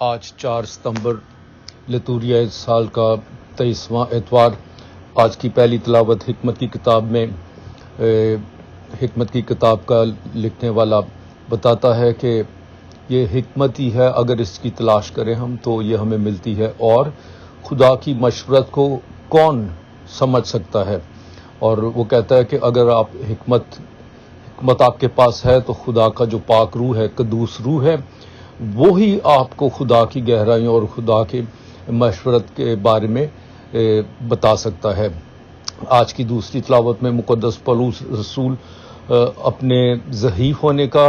آج 4 ستمبر لتوریہ سال کا 23واں اتوار. آج کی پہلی تلاوت حکمت کی کتاب میں حکمت کی کتاب کا لکھنے والا بتاتا ہے کہ یہ حکمت ہی ہے، اگر اس کی تلاش کریں ہم تو یہ ہمیں ملتی ہے، اور خدا کی مشورت کو کون سمجھ سکتا ہے. اور وہ کہتا ہے کہ اگر آپ حکمت آپ کے پاس ہے تو خدا کا جو پاک روح ہے، قدوس روح ہے، وہی آپ کو خدا کی گہرائیوں اور خدا کے مشورت کے بارے میں بتا سکتا ہے. آج کی دوسری تلاوت میں مقدس پولس رسول اپنے ضعیف ہونے کا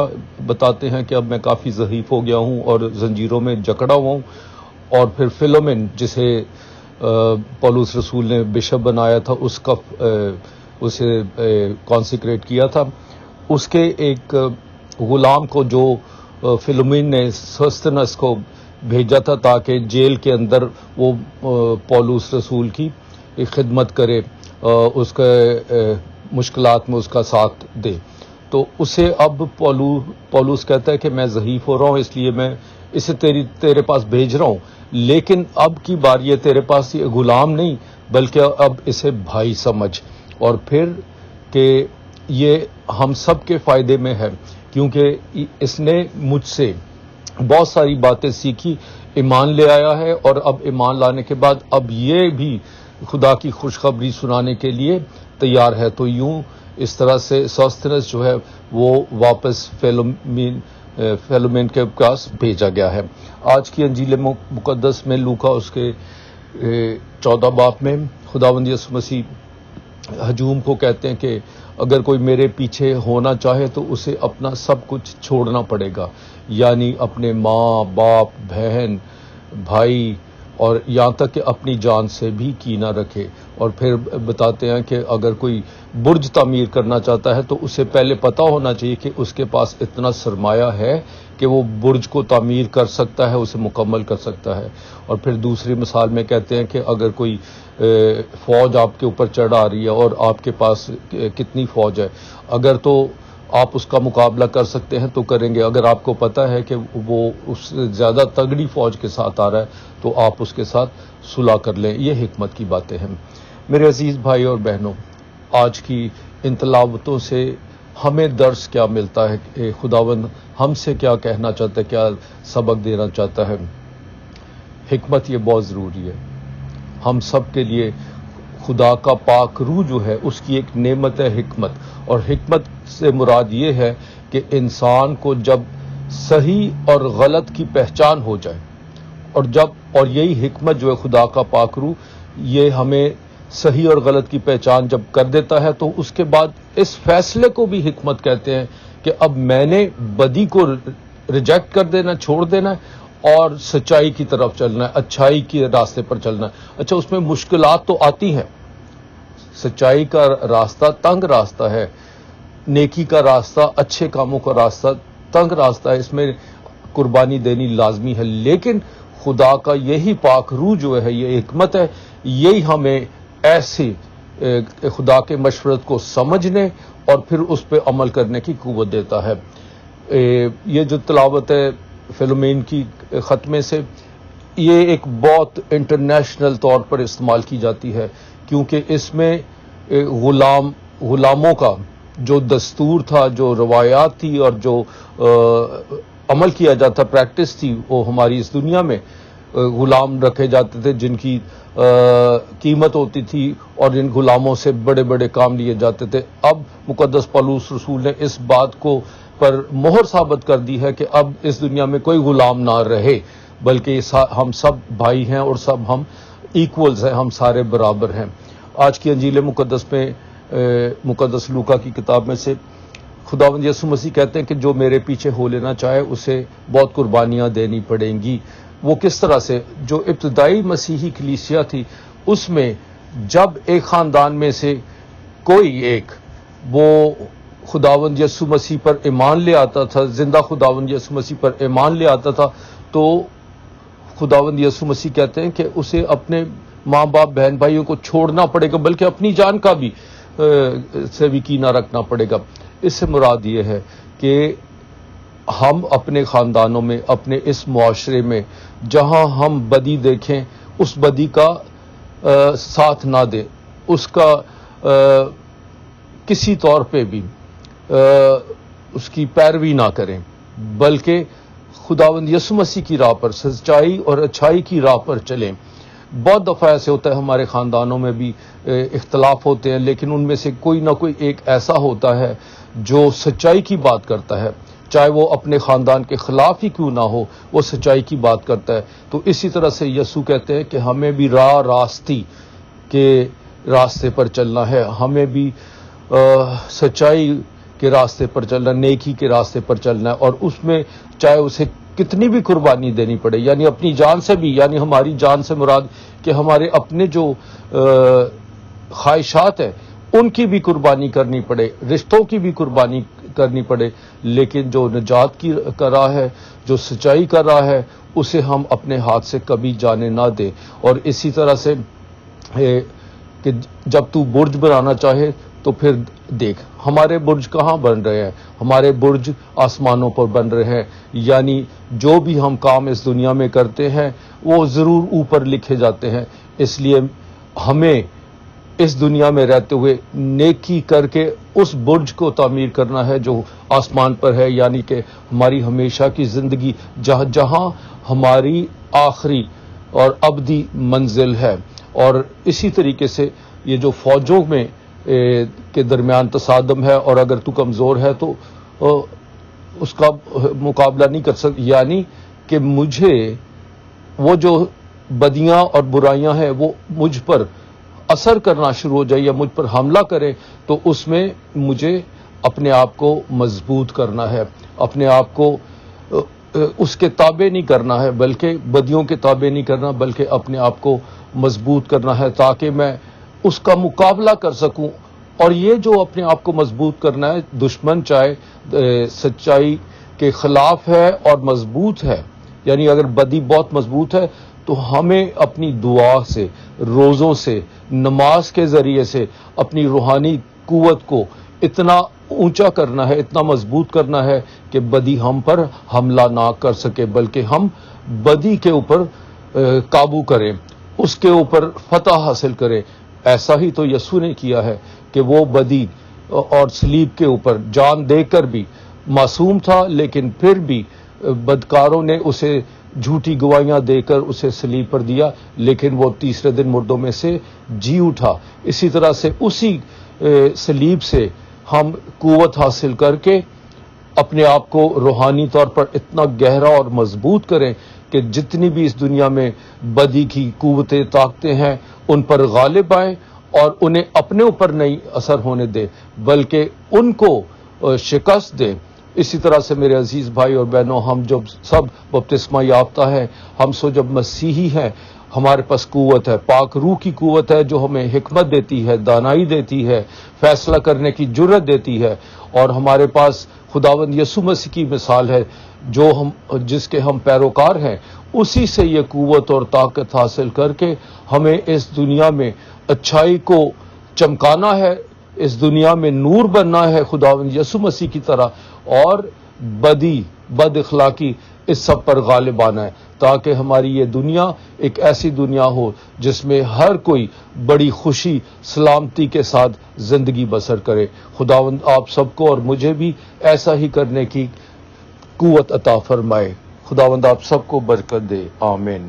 بتاتے ہیں کہ اب میں کافی ضعیف ہو گیا ہوں اور زنجیروں میں جکڑا ہوا ہوں. اور پھر فلومن جسے پولس رسول نے بشپ بنایا تھا، اسے کانسیکریٹ کیا تھا، اس کے ایک غلام کو جو فلومین نے سوستنس کو بھیجا تھا تاکہ جیل کے اندر وہ پولس رسول کی خدمت کرے، اس کے مشکلات میں اس کا ساتھ دے. تو اسے اب پولس کہتا ہے کہ میں ضعیف ہو رہا ہوں، اس لیے میں اسے تیرے پاس بھیج رہا ہوں، لیکن اب کی بار یہ تیرے پاس یہ غلام نہیں بلکہ اب اسے بھائی سمجھ. اور پھر کہ یہ ہم سب کے فائدے میں ہے، کیونکہ اس نے مجھ سے بہت ساری باتیں سیکھی، ایمان لے آیا ہے، اور اب ایمان لانے کے بعد اب یہ بھی خدا کی خوشخبری سنانے کے لیے تیار ہے. تو یوں اس طرح سے سوستنس جو ہے وہ واپس فیلومین کے پاس بھیجا گیا ہے. آج کی انجیل مقدس میں لوکا اس کے 14 باب میں خداوند یسوع مسیح ہجوم کو کہتے ہیں کہ اگر کوئی میرے پیچھے ہونا چاہے تو اسے اپنا سب کچھ چھوڑنا پڑے گا، یعنی اپنے ماں باپ، بہن، بھائی، اور یہاں تک کہ اپنی جان سے بھی کینہ رکھے. اور پھر بتاتے ہیں کہ اگر کوئی برج تعمیر کرنا چاہتا ہے تو اسے پہلے پتہ ہونا چاہیے کہ اس کے پاس اتنا سرمایہ ہے کہ وہ برج کو تعمیر کر سکتا ہے، اسے مکمل کر سکتا ہے. اور پھر دوسری مثال میں کہتے ہیں کہ اگر کوئی فوج آپ کے اوپر چڑھ آ رہی ہے اور آپ کے پاس کتنی فوج ہے، اگر تو آپ اس کا مقابلہ کر سکتے ہیں تو کریں گے، اگر آپ کو پتہ ہے کہ وہ اس سے زیادہ تگڑی فوج کے ساتھ آ رہا ہے تو آپ اس کے ساتھ صلح کر لیں. یہ حکمت کی باتیں ہیں. میرے عزیز بھائی اور بہنوں، آج کی ان تلاوتوں سے ہمیں درس کیا ملتا ہے کہ خداوند ہم سے کیا کہنا چاہتا ہے، کیا سبق دینا چاہتا ہے. حکمت یہ بہت ضروری ہے ہم سب کے لیے. خدا کا پاک روح جو ہے اس کی ایک نعمت ہے حکمت، اور حکمت سے مراد یہ ہے کہ انسان کو جب صحیح اور غلط کی پہچان ہو جائے، اور یہی حکمت جو ہے خدا کا پاک روح یہ ہمیں صحیح اور غلط کی پہچان جب کر دیتا ہے تو اس کے بعد اس فیصلے کو بھی حکمت کہتے ہیں کہ اب میں نے بدی کو ریجیکٹ کر دینا، چھوڑ دینا ہے، اور سچائی کی طرف چلنا ہے، اچھائی کے راستے پر چلنا ہے. اچھا، اس میں مشکلات تو آتی ہیں، سچائی کا راستہ تنگ راستہ ہے، نیکی کا راستہ، اچھے کاموں کا راستہ تنگ راستہ ہے، اس میں قربانی دینی لازمی ہے. لیکن خدا کا یہی پاک روح جو ہے، یہ حکمت ہے، یہی ہمیں ایسے خدا کے مشورت کو سمجھنے اور پھر اس پہ عمل کرنے کی قوت دیتا ہے. یہ جو تلاوت ہے فلومین کی ختمے سے، یہ ایک بہت انٹرنیشنل طور پر استعمال کی جاتی ہے، کیونکہ اس میں غلاموں کا جو دستور تھا، جو روایات تھی اور جو عمل کیا جاتا، پریکٹس تھی، وہ ہماری اس دنیا میں غلام رکھے جاتے تھے جن کی قیمت ہوتی تھی اور جن غلاموں سے بڑے بڑے کام لیے جاتے تھے. اب مقدس پولس رسول نے اس بات کو پر مہر ثابت کر دی ہے کہ اب اس دنیا میں کوئی غلام نہ رہے، بلکہ ہم سب بھائی ہیں اور سب ہم ایکولز ہیں، ہم سارے برابر ہیں. آج کی انجیل مقدس میں مقدس لوکا کی کتاب میں سے خداوند یسوع مسیح کہتے ہیں کہ جو میرے پیچھے ہو لینا چاہے اسے بہت قربانیاں دینی پڑیں گی. وہ کس طرح سے؟ جو ابتدائی مسیحی کلیسیا تھی اس میں جب ایک خاندان میں سے کوئی ایک وہ خداوند یسوع مسیح پر ایمان لے آتا تھا، زندہ خداوند یسوع مسیح پر ایمان لے آتا تھا، تو خداوند یسوع مسیح کہتے ہیں کہ اسے اپنے ماں باپ، بہن بھائیوں کو چھوڑنا پڑے گا، بلکہ اپنی جان کا بھی سے بھی کینہ رکھنا پڑے گا. اس سے مراد یہ ہے کہ ہم اپنے خاندانوں میں، اپنے اس معاشرے میں جہاں ہم بدی دیکھیں اس بدی کا ساتھ نہ دیں، اس کا کسی طور پہ بھی اس کی پیروی نہ کریں، بلکہ خداوند یسوع مسیح کی راہ پر، سچائی اور اچھائی کی راہ پر چلیں۔ بہت دفعہ ایسے ہوتا ہے ہمارے خاندانوں میں بھی اختلاف ہوتے ہیں، لیکن ان میں سے کوئی نہ کوئی ایک ایسا ہوتا ہے جو سچائی کی بات کرتا ہے، چاہے وہ اپنے خاندان کے خلاف ہی کیوں نہ ہو، وہ سچائی کی بات کرتا ہے۔ تو اسی طرح سے یسوع کہتے ہیں کہ ہمیں بھی راستی کے راستے پر چلنا ہے، ہمیں بھی سچائی کے راستے پر چلنا، نیکی کے راستے پر چلنا ہے، اور اس میں چاہے اسے کتنی بھی قربانی دینی پڑے، یعنی اپنی جان سے بھی، یعنی ہماری جان سے مراد کہ ہمارے اپنے جو خواہشات ہیں ان کی بھی قربانی کرنی پڑے، رشتوں کی بھی قربانی کرنی پڑے، لیکن جو نجات کی کا راہ ہے، جو سچائی کا راہ ہے، اسے ہم اپنے ہاتھ سے کبھی جانے نہ دیں۔ اور اسی طرح سے کہ جب تو برج بنانا چاہے تو پھر دیکھ ہمارے برج کہاں بن رہے ہیں، ہمارے برج آسمانوں پر بن رہے ہیں، یعنی جو بھی ہم کام اس دنیا میں کرتے ہیں وہ ضرور اوپر لکھے جاتے ہیں۔ اس لیے ہمیں اس دنیا میں رہتے ہوئے نیکی کر کے اس برج کو تعمیر کرنا ہے جو آسمان پر ہے، یعنی کہ ہماری ہمیشہ کی زندگی جہاں ہماری آخری اور ابدی منزل ہے۔ اور اسی طریقے سے یہ جو فوجوں میں کے درمیان تصادم ہے، اور اگر تو کمزور ہے تو اس کا مقابلہ نہیں کر سکتا، یعنی کہ مجھے وہ جو بدیاں اور برائیاں ہیں وہ مجھ پر اثر کرنا شروع ہو جائے یا مجھ پر حملہ کرے، تو اس میں مجھے اپنے آپ کو مضبوط کرنا ہے، اپنے آپ کو اس کے تابع نہیں کرنا ہے، بلکہ بدیوں کے تابع نہیں کرنا، بلکہ اپنے آپ کو مضبوط کرنا ہے تاکہ میں اس کا مقابلہ کر سکوں۔ اور یہ جو اپنے آپ کو مضبوط کرنا ہے، دشمن چاہے سچائی کے خلاف ہے اور مضبوط ہے، یعنی اگر بدی بہت مضبوط ہے تو ہمیں اپنی دعا سے، روزوں سے، نماز کے ذریعے سے اپنی روحانی قوت کو اتنا اونچا کرنا ہے، اتنا مضبوط کرنا ہے کہ بدی ہم پر حملہ نہ کر سکے، بلکہ ہم بدی کے اوپر قابو کریں، اس کے اوپر فتح حاصل کریں۔ ایسا ہی تو یسوع نے کیا ہے کہ وہ بدی اور صلیب کے اوپر جان دے کر بھی معصوم تھا، لیکن پھر بھی بدکاروں نے اسے جھوٹی گواہیاں دے کر اسے صلیب پر دیا، لیکن وہ تیسرے دن مردوں میں سے جی اٹھا۔ اسی طرح سے اسی صلیب سے ہم قوت حاصل کر کے اپنے آپ کو روحانی طور پر اتنا گہرا اور مضبوط کریں کہ جتنی بھی اس دنیا میں بدی کی قوتیں، طاقتیں ہیں، ان پر غالب آئیں اور انہیں اپنے اوپر نہیں اثر ہونے دیں، بلکہ ان کو شکست دیں۔ اسی طرح سے میرے عزیز بھائی اور بہنوں، ہم جب سب بپتسمہ یافتہ ہیں، ہم سو جب مسیحی ہیں، ہمارے پاس قوت ہے، پاک روح کی قوت ہے جو ہمیں حکمت دیتی ہے، دانائی دیتی ہے، فیصلہ کرنے کی جرت دیتی ہے، اور ہمارے پاس خداوند یسوع مسیح کی مثال ہے جو جس کے ہم پیروکار ہیں۔ اسی سے یہ قوت اور طاقت حاصل کر کے ہمیں اس دنیا میں اچھائی کو چمکانا ہے، اس دنیا میں نور بننا ہے خداوند یسوع مسیح کی طرح، اور بدی، بد اخلاقی اس سب پر غالب آنا ہے، تاکہ ہماری یہ دنیا ایک ایسی دنیا ہو جس میں ہر کوئی بڑی خوشی سلامتی کے ساتھ زندگی بسر کرے۔ خداوند آپ سب کو اور مجھے بھی ایسا ہی کرنے کی قوت عطا فرمائے۔ خداوند آپ سب کو برکت دے، آمین۔